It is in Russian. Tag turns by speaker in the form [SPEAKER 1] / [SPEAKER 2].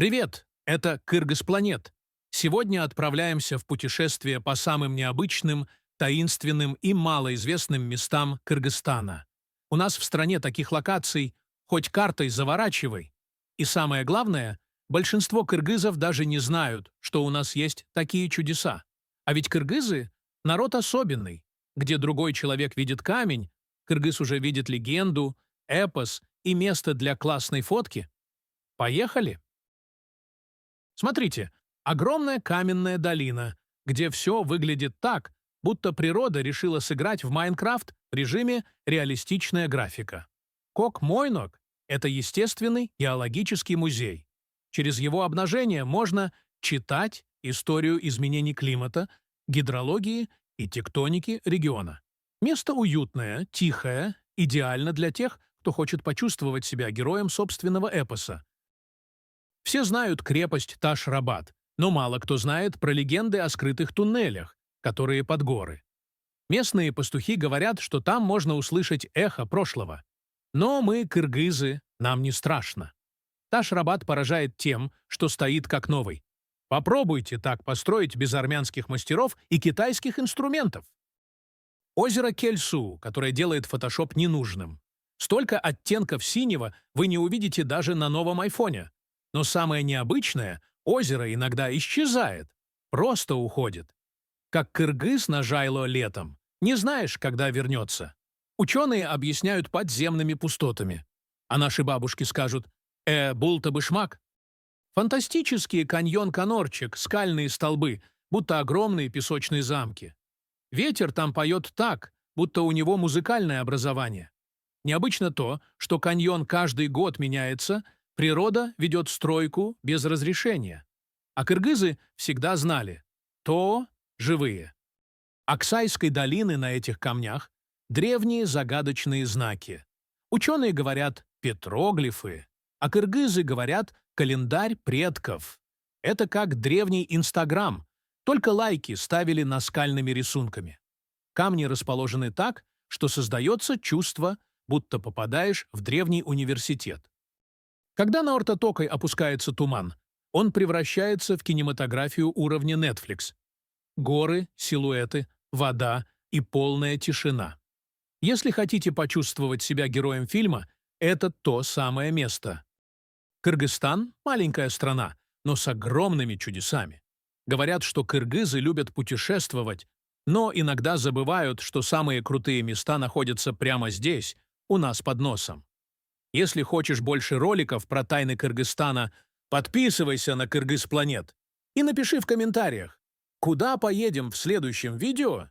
[SPEAKER 1] Привет! Это Кыргыз-Планет. Сегодня отправляемся в путешествие по самым необычным, таинственным и малоизвестным местам Кыргызстана. У нас в стране таких локаций хоть картой заворачивай. И самое главное, большинство кыргызов даже не знают, что у нас есть такие чудеса. А ведь кыргызы– народ особенный. Где другой человек видит камень, кыргыз уже видит легенду, эпос и место для классной фотки. Поехали! Смотрите, огромная каменная долина, где все выглядит так, будто природа решила сыграть в Майнкрафт в режиме реалистичная графика. Кок-Мойнок– это естественный геологический музей. Через его обнажение можно читать историю изменений климата, гидрологии и тектоники региона. Место уютное, тихое, идеально для тех, кто хочет почувствовать себя героем собственного эпоса. Все знают крепость Таш-Рабат, но мало кто знает про легенды о скрытых туннелях, которые под горы. Местные пастухи говорят, что там можно услышать эхо прошлого. Но мы, кыргызы, нам не страшно. Таш-Рабат поражает тем, что стоит как новый. Попробуйте так построить без армянских мастеров и китайских инструментов. Озеро Кельсу, которое делает фотошоп ненужным. Столько оттенков синего вы не увидите даже на новом айфоне. Но самое необычное – озеро иногда исчезает, просто уходит. Как кыргыз на жайло летом, не знаешь, когда вернется. Ученые объясняют подземными пустотами. А наши бабушки скажут булта-бышмак». Фантастические каньон-конорчик, скальные столбы, будто огромные песочные замки. Ветер там поет так, будто у него музыкальное образование. Необычно то, что каньон каждый год меняется, природа ведет стройку без разрешения. А кыргызы всегда знали – то живые. Аксайской долины на этих камнях древние загадочные знаки. Ученые говорят петроглифы, а кыргызы говорят календарь предков. Это как древний Инстаграм, только лайки ставили наскальными рисунками. Камни расположены так, что создается чувство, будто попадаешь в древний университет. Когда на Ортотокой опускается туман, он превращается в кинематографию уровня Netflix. Горы, силуэты, вода и полная тишина. Если хотите почувствовать себя героем фильма, это то самое место. Кыргызстан – маленькая страна, но с огромными чудесами. Говорят, что кыргызы любят путешествовать, но иногда забывают, что самые крутые места находятся прямо здесь, у нас под носом. Если хочешь больше роликов про тайны Кыргызстана, подписывайся на Кыргыз-Планет и напиши в комментариях, куда поедем в следующем видео